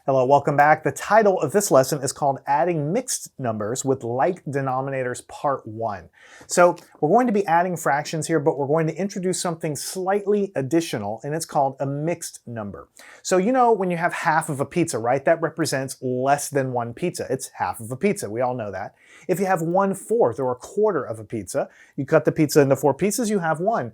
Hello, welcome back. The title of this lesson is called Adding Mixed Numbers with Like Denominators Part 1. So we're going to be adding fractions here, but we're going to introduce something slightly additional, and it's called a mixed number. So you know when you have half of a pizza, right? That represents less than one pizza. It's half of a pizza. We all know that. If you have 1/4 or a quarter of a pizza, you cut the pizza into 4 pieces, you have 1/4.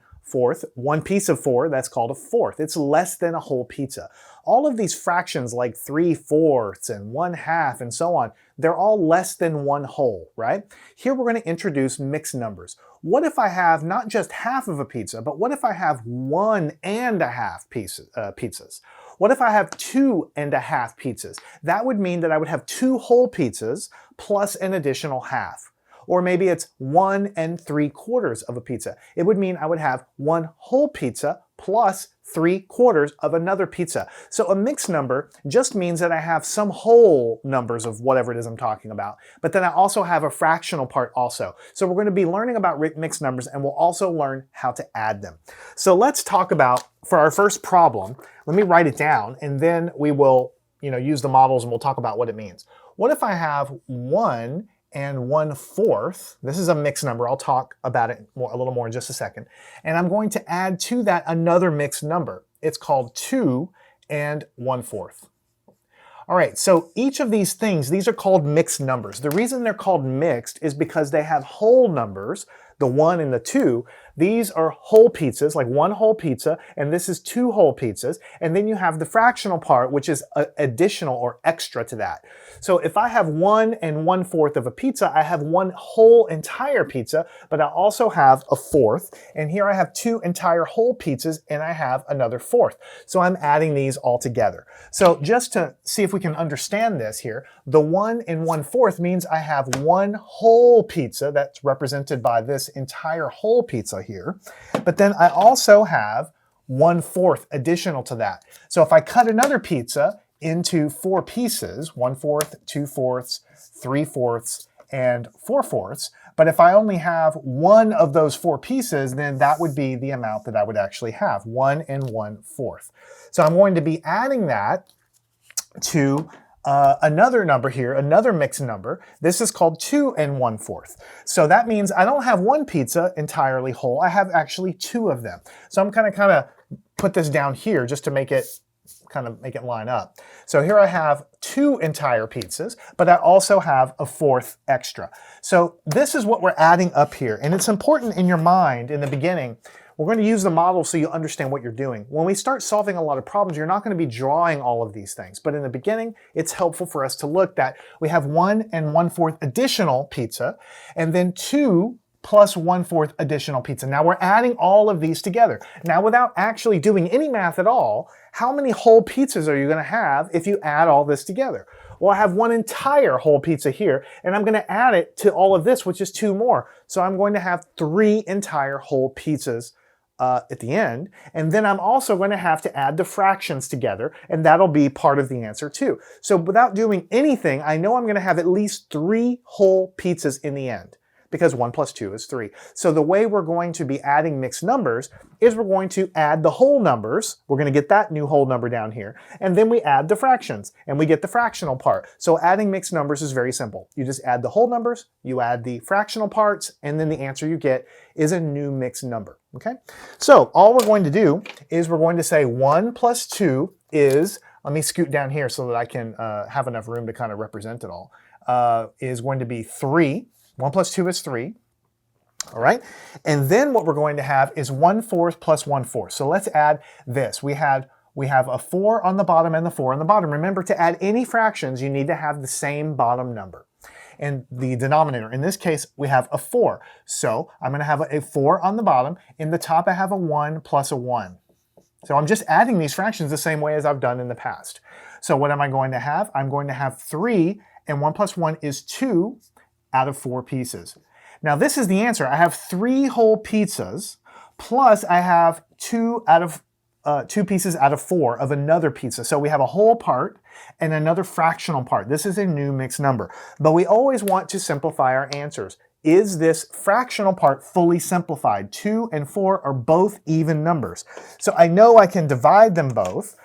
One piece of 4, that's called a fourth. It's less than a whole pizza. All of these fractions like 3/4 and 1/2 and so on, they're all less than one whole, right? Here we're going to introduce mixed numbers. What if I have not just half of a pizza, but what if I have 1.5 pizzas? What if I have 2.5 pizzas? That would mean that I would have 2 whole pizzas plus an additional half. Or maybe it's 1 3/4 of a pizza. It would mean I would have 1 whole pizza plus 3/4 of another pizza. So a mixed number just means that I have some whole numbers of whatever it is I'm talking about, but then I also have a fractional part also. So we're going to be learning about mixed numbers, and we'll also learn how to add them. So let's talk about, for our first problem, let me write it down, and then we will use the models and we'll talk about what it means. What if I have 1 1/4, this is a mixed number, I'll talk about it a little more in just a second, and I'm going to add to that another mixed number. It's called 2 1/4. All right, so each of these things, these are called mixed numbers. The reason they're called mixed is because they have whole numbers, the 1 and the 2. These are whole pizzas, like 1 whole pizza, and this is 2 whole pizzas. And then you have the fractional part, which is additional or extra to that. So if I have 1 1/4 of a pizza, I have 1 whole entire pizza, but I also have a fourth. And here I have 2 entire whole pizzas, and I have another fourth. So I'm adding these all together. So just to see if we can understand this here, the 1 1/4 means I have 1 whole pizza that's represented by this entire whole pizza here, but then I also have 1/4 additional to that. So if I cut another pizza into 4 pieces, 1/4, 2/4, 3/4, and 4/4, but if I only have one of those 4 pieces, then that would be the amount that I would actually have, 1 1/4. So I'm going to be adding that to another number here, another mixed number. This is called 2 1/4. So that means I don't have one pizza entirely whole. I have actually 2 of them. So I'm kind of put this down here just to make it line up. So here I have 2 entire pizzas, but I also have a fourth extra. So this is what we're adding up here. And it's important in your mind in the beginning. We're going to use the model so you understand what you're doing. When we start solving a lot of problems, you're not going to be drawing all of these things. But in the beginning, it's helpful for us to look that we have 1 1/4 additional pizza, and then 2 plus 1/4 additional pizza. Now we're adding all of these together. Now without actually doing any math at all, how many whole pizzas are you going to have if you add all this together? Well, I have 1 entire whole pizza here, and I'm going to add it to all of this, which is 2 more. So I'm going to have 3 entire whole pizzas at the end, and then I'm also going to have to add the fractions together, and that'll be part of the answer too. So without doing anything, I know I'm going to have at least 3 whole pizzas in the end, because 1 plus 2 is 3. So the way we're going to be adding mixed numbers is we're going to add the whole numbers. We're going to get that new whole number down here, and then we add the fractions, and we get the fractional part. So adding mixed numbers is very simple. You just add the whole numbers, you add the fractional parts, and then the answer you get is a new mixed number. Okay? So all we're going to do is we're going to say 1 plus 2 is, let me scoot down here so that I can have enough room to kind of represent it all, is going to be 3. 1 plus 2 is 3. All right? And then what we're going to have is 1/4 plus 1/4. So let's add this. We have a 4 on the bottom and the 4 on the bottom. Remember, to add any fractions, you need to have the same bottom number. And the denominator, in this case, we have a 4. So I'm going to have a 4 on the bottom. In the top, I have a 1 plus a 1. So I'm just adding these fractions the same way as I've done in the past. So what am I going to have? I'm going to have 3, and 1 plus 1 is 2 out of 4 pieces. Now this is the answer. I have 3 whole pizzas, plus I have 2 pieces out of 4 of another pizza. So we have a whole part and another fractional part. This is a new mixed number. But we always want to simplify our answers. Is this fractional part fully simplified? 2 and 4 are both even numbers. So I know I can divide them both.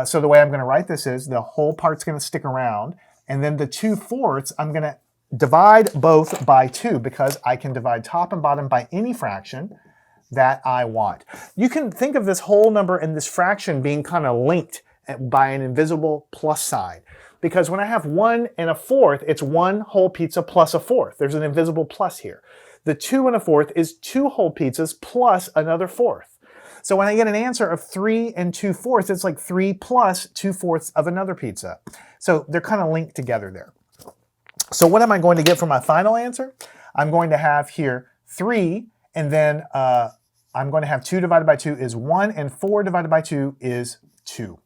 So the way I'm going to write this is the whole part's going to stick around, and then the 2/4 I'm going to divide both by 2 because I can divide top and bottom by any fraction that I want. You can think of this whole number and this fraction being kind of linked by an invisible plus sign. Because when I have 1 1/4, it's 1 whole pizza plus a fourth. There's an invisible plus here. The 2 1/4 is 2 whole pizzas plus another fourth. So when I get an answer of 3 2/4, it's like 3 plus 2/4 of another pizza. So they're kind of linked together there. So what am I going to get for my final answer? I'm going to have here 3, and then I'm going to have 2 divided by 2 is 1, and 4 divided by 2 is 2.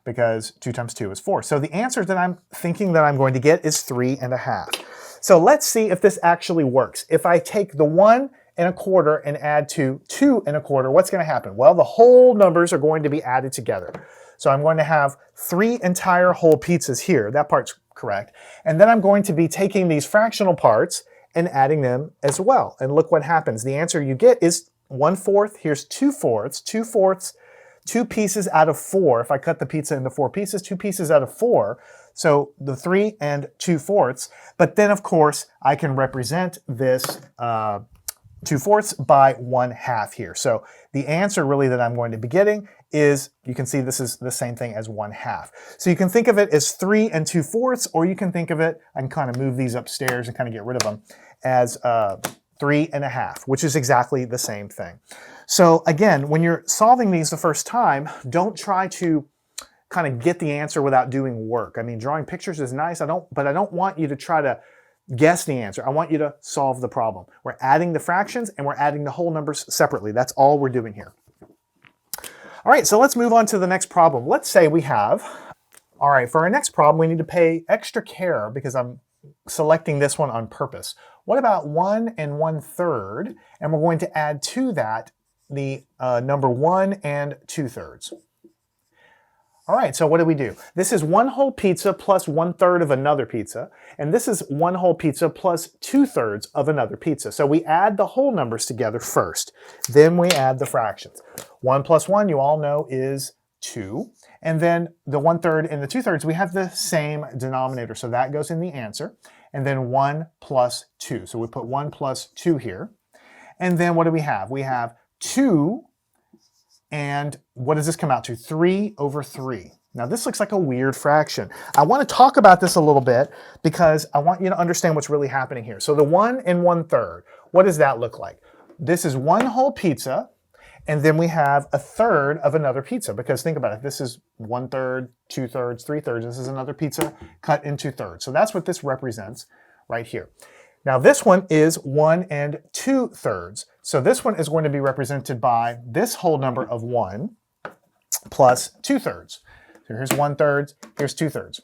Because 2 times 2 is 4. So the answer that I'm thinking that I'm going to get is 3 1/2. So let's see if this actually works. If I take the 1 1/4 and add to 2 1/4, what's going to happen? Well, the whole numbers are going to be added together. So I'm going to have 3 entire whole pizzas here. That part's correct. And then I'm going to be taking these fractional parts and adding them as well. And look what happens. The answer you get is 1/4. Here's 2/4. 2/4, 2 pieces out of 4. If I cut the pizza into 4 pieces, 2 pieces out of 4. So the 3 2/4. But then, of course, I can represent this 2/4 by 1/2 here. So the answer really that I'm going to be getting is, you can see this is the same thing as 1/2. So you can think of it as 3 2/4, or you can think of it, I can kind of move these upstairs and kind of get rid of them, as 3 1/2, which is exactly the same thing. So again, when you're solving these the first time, don't try to kind of get the answer without doing work. I mean, drawing pictures is nice, but I don't want you to try to guess the answer. I want you to solve the problem. We're adding the fractions and we're adding the whole numbers separately. That's all we're doing here. All right, so let's move on to the next problem. Let's say we have, all right, for our next problem, we need to pay extra care because I'm selecting this one on purpose. What about 1 1/3? And we're going to add to that the number 1 2/3. All right, so what do we do? This is 1 whole pizza plus 1/3 of another pizza, and this is 1 whole pizza plus 2/3 of another pizza. So we add the whole numbers together first, then we add the fractions. 1 plus 1, you all know, is 2, and then the 1/3 and the 2/3, we have the same denominator, so that goes in the answer, and then 1 plus 2. So we put 1 plus 2 here, and then what do we have? We have 2, and what does this come out to? 3/3. Now this looks like a weird fraction. I want to talk about this a little bit because I want you to understand what's really happening here. So the 1 1/3, what does that look like? This is 1 whole pizza, and then we have 1/3 of another pizza, because think about it, this is 1/3, 2/3, 3/3, this is another pizza cut into thirds. So that's what this represents right here. Now this one is 1 2/3. So this one is going to be represented by this whole number of 1 plus 2/3. So here's 1/3, here's 2/3.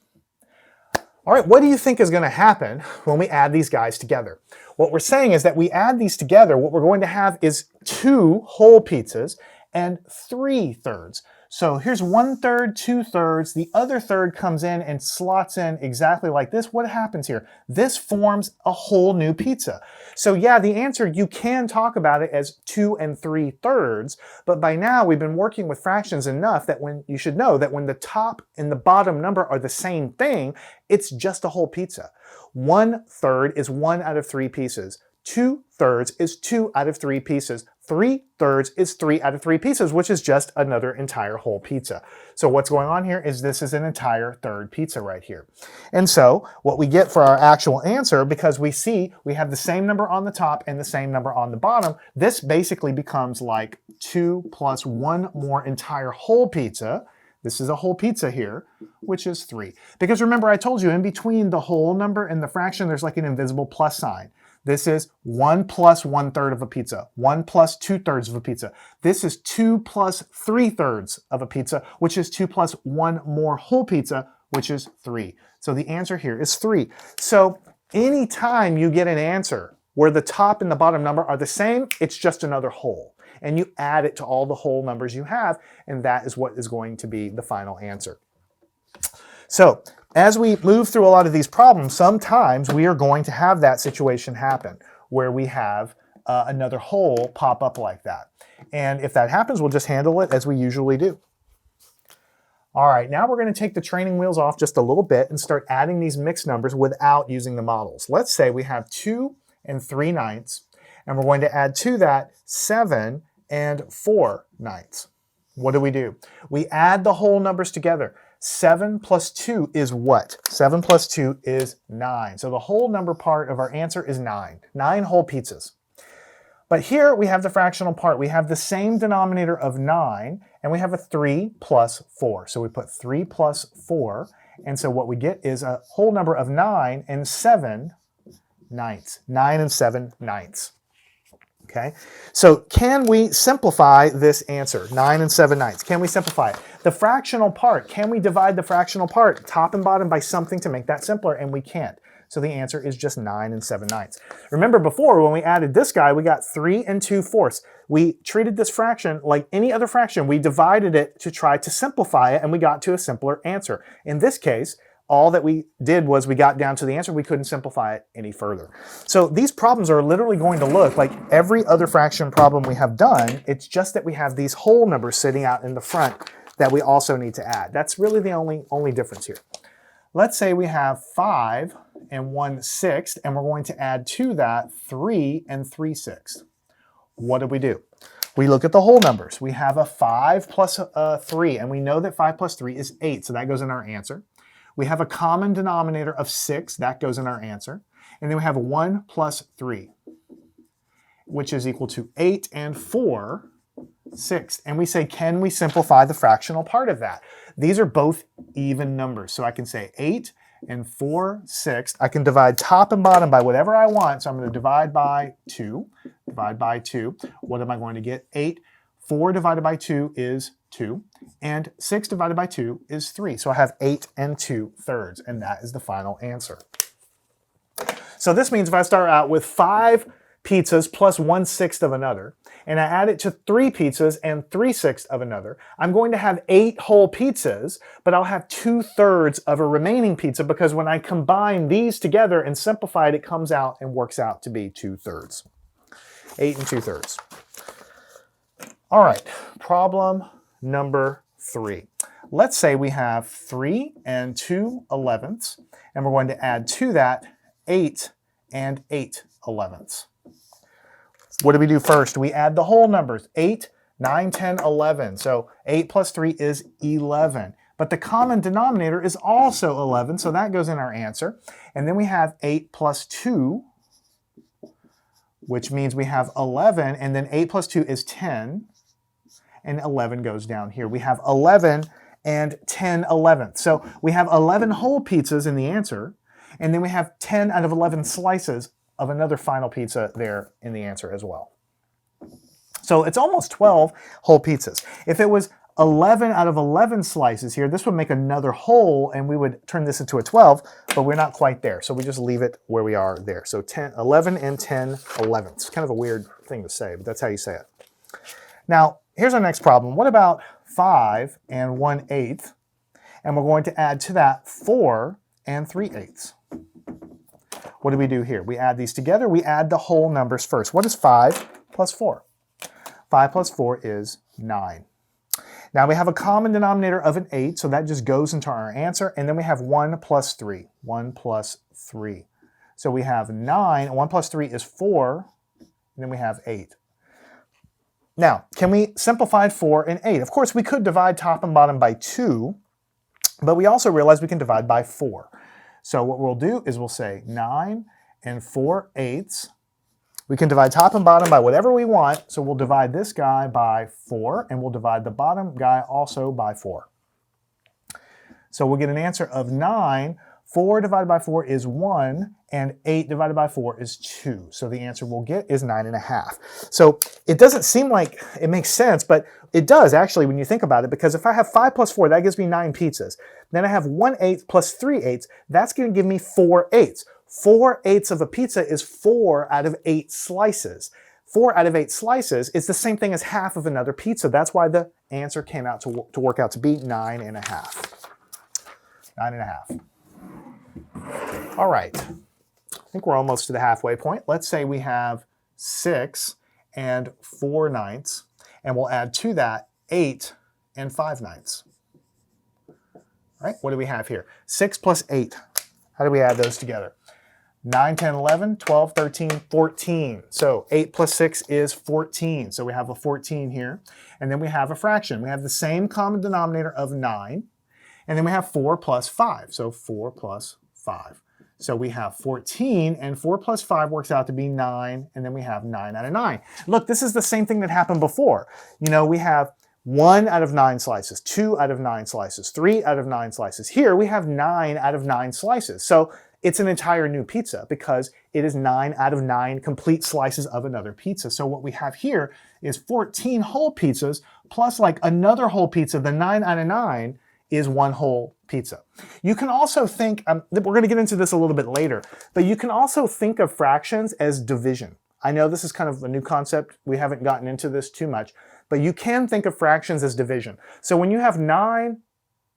All right, what do you think is going to happen when we add these guys together? What we're saying is that we add these together, what we're going to have is 2 whole pizzas and 3/3. So here's 1/3, 2/3, the other third comes in and slots in exactly like this. What happens here? This forms a whole new pizza. So yeah, the answer, you can talk about it as 2 3/3, but by now we've been working with fractions enough that you should know that when the top and the bottom number are the same thing, it's just a whole pizza. 1/3 is 1 out of 3 pieces. 2/3 is 2 out of 3 pieces. 3/3 is 3 out of 3 pieces, which is just another entire whole pizza. So what's going on here is this is an entire third pizza right here. And so what we get for our actual answer, because we see we have the same number on the top and the same number on the bottom, this basically becomes like 2 plus 1 more entire whole pizza. This is a whole pizza here, which is 3. Because remember, I told you in between the whole number and the fraction, there's like an invisible plus sign. This is 1 plus 1/3 of a pizza, 1 plus 2/3 of a pizza. This is 2 plus 3/3 of a pizza, which is 2 plus 1 more whole pizza, which is 3. So the answer here is 3. So anytime you get an answer where the top and the bottom number are the same, it's just another whole. And you add it to all the whole numbers you have, and that is what is going to be the final answer. So as we move through a lot of these problems, sometimes we are going to have that situation happen where we have another whole pop up like that. And if that happens, we'll just handle it as we usually do. All right, now we're going to take the training wheels off just a little bit and start adding these mixed numbers without using the models. Let's say we have 2 and 3/9, and we're going to add to that 7 and 4/9. What do? We add the whole numbers together. 7 plus 2 is what? 7 plus 2 is 9. So the whole number part of our answer is 9. 9 whole pizzas. But here we have the fractional part. We have the same denominator of 9, and we have a 3 plus 4. So we put 3 plus 4, and so what we get is a whole number of 9 and 7/9. 9 and 7/9. Okay, so can we simplify this answer, 9 and 7/9? Can we simplify it? The fractional part, can we divide the fractional part, top and bottom, by something to make that simpler? And we can't. So the answer is just 9 and 7/9. Remember before, when we added this guy, we got 3 and 2/4. We treated this fraction like any other fraction. We divided it to try to simplify it, and we got to a simpler answer. In this case, all that we did was we got down to the answer. We couldn't simplify it any further. So these problems are literally going to look like every other fraction problem we have done. It's just that we have these whole numbers sitting out in the front that we also need to add. That's really the only difference here. Let's say we have 5 and 1/6, and we're going to add to that 3 and 3/6. What do? We look at the whole numbers. We have a 5 plus 3, and we know that 5 plus 3 is 8, so that goes in our answer. We have a common denominator of 6, that goes in our answer. And then we have a 1 plus 3, which is equal to 8 and 4/6. And we say, can we simplify the fractional part of that? These are both even numbers. So I can say 8 and 4/6. I can divide top and bottom by whatever I want. So I'm going to divide by 2. Divide by 2. What am I going to get? 8. 4 divided by 2 is 2. And 6 divided by 2 is 3. So I have 8 and 2/3. And that is the final answer. So this means if I start out with 5 pizzas plus 1/6 of another, and I add it to 3 pizzas and 3/6 of another, I'm going to have 8 whole pizzas, but I'll have 2/3 of a remaining pizza, because when I combine these together and simplify it, it comes out and works out to be 2/3. 8 and 2/3. All right, problem number 3. Let's say we have 3 and 2/11, and we're going to add to that 8 and 8/11. What do we do first? We add the whole numbers, 8, 9, 10, 11. So 8 plus 3 is 11. But the common denominator is also 11, so that goes in our answer. And then we have 8 plus 2, which means we have 11, and then 8 plus 2 is 10, and 11 goes down here. We have 11 and 10/11. So we have 11 whole pizzas in the answer, and then we have 10 out of 11 slices of another final pizza there in the answer as well. So it's almost 12 whole pizzas. If it was 11 out of 11 slices here, this would make another whole, and we would turn this into a 12, but we're not quite there. So we just leave it where we are there. So 11 and 10/11. It's kind of a weird thing to say, but that's how you say it. Now, here's our next problem. What about 5 and 1/8? And we're going to add to that 4 and 3/8. What do we do here? We add these together. We add the whole numbers first. What is 5 plus 4? 5 plus 4 is 9. Now we have a common denominator of an 8, so that just goes into our answer. And then we have 1 plus 3. 1 plus 3. So we have 9. 1 plus 3 is 4. And then we have 8. Now, can we simplify 4 and 8? Of course, we could divide top and bottom by 2, but we also realize we can divide by 4. So what we'll do is we'll say 9 and 4/8. We can divide top and bottom by whatever we want, so we'll divide this guy by 4, and we'll divide the bottom guy also by 4. So we'll get an answer of 9. 4 divided by 4 is 1, and 8 divided by 4 is 2. So the answer we'll get is 9.5. So it doesn't seem like it makes sense, but it does actually when you think about it, because if I have 5 plus 4, that gives me 9 pizzas. Then I have 1/8 plus 3/8, that's going to give me 4/8. 4/8 of a pizza is 4 out of 8 slices. 4 out of 8 slices is the same thing as half of another pizza. That's why the answer came out to work out to be 9.5. 9.5. All right, I think we're almost to the halfway point. Let's say we have 6 and 4/9, and we'll add to that 8 and 5/9. right? What do we have here? 6 plus 8. How do we add those together? 9, 10, 11, 12, 13, 14. So 8 plus 6 is 14. So we have a 14 here. And then we have a fraction. We have the same common denominator of 9. And then we have 4 plus 5. So 4 plus 5. So we have 14, and 4 plus 5 works out to be 9, and then we have 9 out of 9. Look, this is the same thing that happened before. You know, we have 1 out of 9 slices, 2 out of 9 slices, 3 out of 9 slices. Here we have 9 out of 9 slices. So it's an entire new pizza because it is 9 out of 9 complete slices of another pizza. So what we have here is 14 whole pizzas plus like another whole pizza. The 9 out of 9 is one whole pizza. You can also think, we're going to get into this a little bit later, but you can also think of fractions as division. I know this is kind of a new concept. We haven't gotten into this too much, but you can think of fractions as division. So when you have 9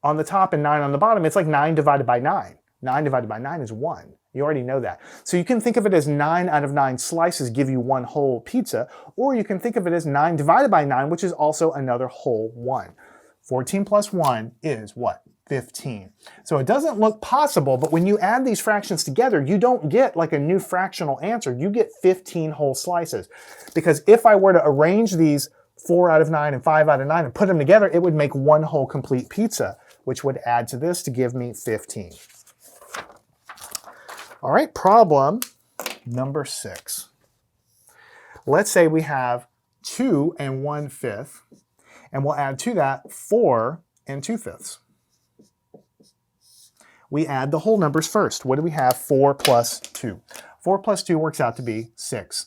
on the top and 9 on the bottom, it's like 9 divided by 9. 9 divided by 9 is 1. You already know that. So you can think of it as 9 out of 9 slices give you one whole pizza, or you can think of it as 9 divided by 9, which is also another whole 1. 14 plus 1 is what? 15. So it doesn't look possible, but when you add these fractions together, you don't get like a new fractional answer. You get 15 whole slices. Because if I were to arrange these 4 out of 9 and 5 out of 9 and put them together, it would make one whole complete pizza, which would add to this to give me 15. All right, problem number 6. Let's say we have 2 and 1/5. And we'll add to that 4 and 2/5. We add the whole numbers first. What do we have? 4 plus 2. 4 plus 2 works out to be 6.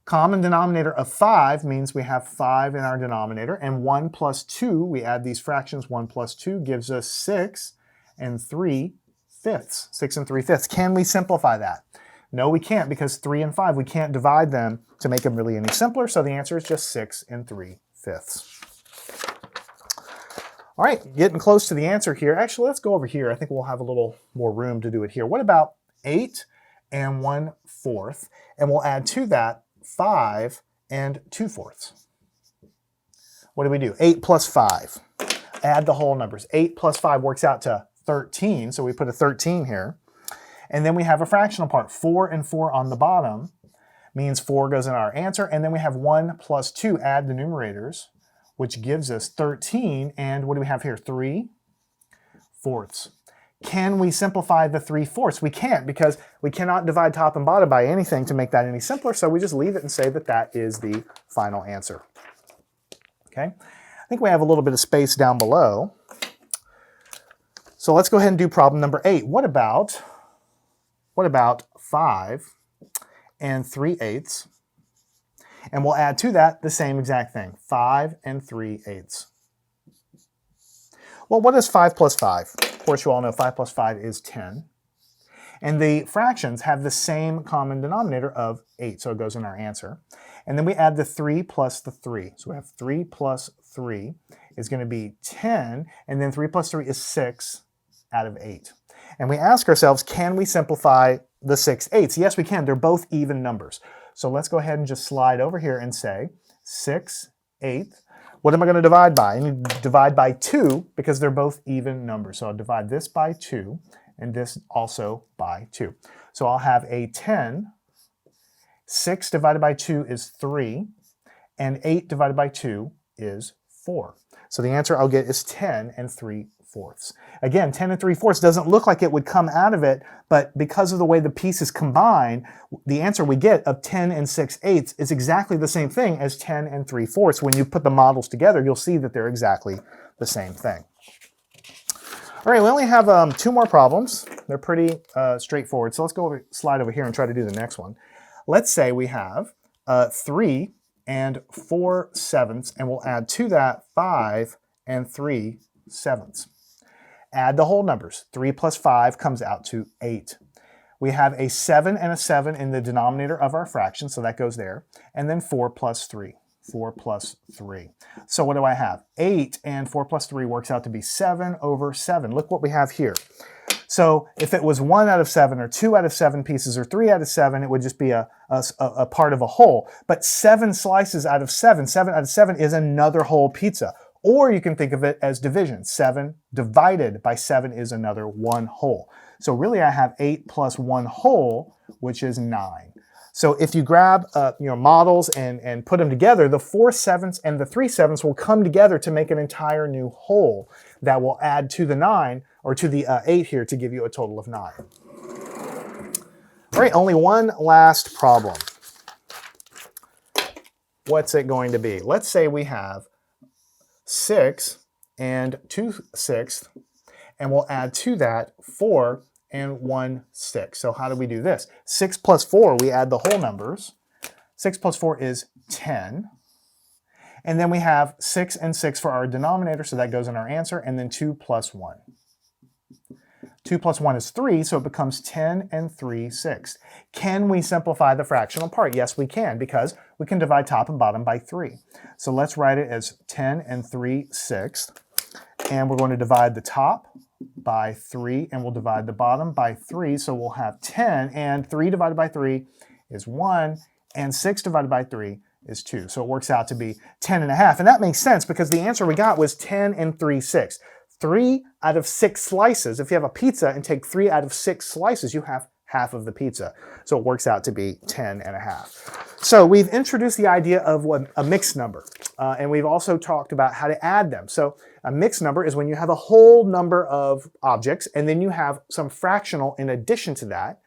Common denominator of 5 means we have 5 in our denominator. And 1 plus 2, we add these fractions. 1 plus 2 gives us 6 and 3/5. 6 and 3/5. Can we simplify that? No, we can't, because 3 and 5, we can't divide them to make them really any simpler. So the answer is just 6 and 3/5. All right, getting close to the answer here. Actually, let's go over here. I think we'll have a little more room to do it here. What about 8 and 1/4? And we'll add to that 5 and 2/4. What do we do? 8 plus 5. Add the whole numbers. 8 plus 5 works out to 13, so we put a 13 here. And then we have a fractional part. 4 and 4 on the bottom means 4 goes in our answer. And then we have 1 plus 2, add the numerators, which gives us 13, and what do we have here? 3/4. Can we simplify the 3/4? We can't, because we cannot divide top and bottom by anything to make that any simpler, so we just leave it and say that that is the final answer. Okay, I think we have a little bit of space down below. So let's go ahead and do problem number 8. What about 5 and 3/8? And we'll add to that the same exact thing, 5 and 3/8. Well, what is 5 plus 5? Of course, you all know 5 plus 5 is 10. And the fractions have the same common denominator of 8, so it goes in our answer. And then we add the 3 plus the 3. So we have 3 plus 3 is going to be 10, and then 3 plus 3 is 6 out of 8. And we ask ourselves, can we simplify the 6/8? Yes, we can. They're both even numbers. So let's go ahead and just slide over here and say 6/8. What am I going to divide by? I need to divide by 2 because they're both even numbers. So I'll divide this by 2 and this also by 2. So I'll have a 10. 6 divided by 2 is 3. And 8 divided by 2 is 4. So the answer I'll get is 10 and 3/4. Again, 10 and 3/4 doesn't look like it would come out of it, but because of the way the pieces combine, the answer we get of 10 and 6/8 is exactly the same thing as 10 and 3/4. When you put the models together, you'll see that they're exactly the same thing. All right, we only have 2 more problems. They're pretty straightforward. So let's slide over here and try to do the next one. Let's say we have 3 and 4/7, and we'll add to that 5 and 3/7. Add the whole numbers. 3 plus 5 comes out to 8. We have a 7 and a 7 in the denominator of our fraction, so that goes there. And then 4 plus 3. 4 plus 3. So what do I have? 8 and 4 plus 3 works out to be 7/7. Look what we have here. So if it was 1 out of 7 or 2 out of 7 pieces or 3 out of 7, it would just be a part of a whole. But 7 slices out of 7, 7 out of 7 is another whole pizza. Or you can think of it as division. 7 divided by 7 is another 1 whole. So really I have 8 plus 1 whole, which is 9. So if you grab models and put them together, the 4 sevenths and the 3 sevenths will come together to make an entire new whole that will add to the 9, or to the 8 here, to give you a total of 9. All right, only one last problem. What's it going to be? Let's say we have 6 and 2/6, and we'll add to that 4 and 1/6. So how do we do this? 6 plus 4, we add the whole numbers. 6 plus 4 is 10. And then we have 6 and 6 for our denominator, so that goes in our answer, and then 2 plus 1. 2 plus 1 is 3, so it becomes 10 and 3/6. Can we simplify the fractional part? Yes, we can, because we can divide top and bottom by 3. So let's write it as 10 and 3/6. And we're going to divide the top by 3, and we'll divide the bottom by 3. So we'll have 10, and 3 divided by 3 is 1, and 6 divided by 3 is 2. So it works out to be 10.5. And that makes sense, because the answer we got was 10 and 3/6. 3 out of 6 slices. If you have a pizza and take 3 out of 6 slices, you have half of the pizza. So it works out to be 10.5. So we've introduced the idea of a mixed number, and we've also talked about how to add them. So a mixed number is when you have a whole number of objects, and then you have some fractional in addition to that.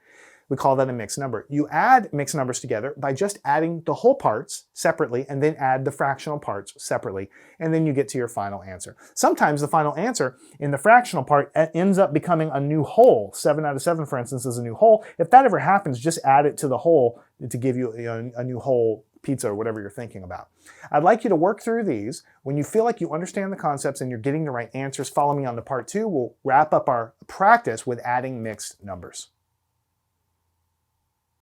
We call that a mixed number. You add mixed numbers together by just adding the whole parts separately, and then add the fractional parts separately, and then you get to your final answer. Sometimes the final answer in the fractional part ends up becoming a new whole. 7 out of 7, for instance, is a new whole. If that ever happens, just add it to the whole to give you, a new whole pizza or whatever you're thinking about. I'd like you to work through these. When you feel like you understand the concepts and you're getting the right answers, follow me on to part 2. We'll wrap up our practice with adding mixed numbers.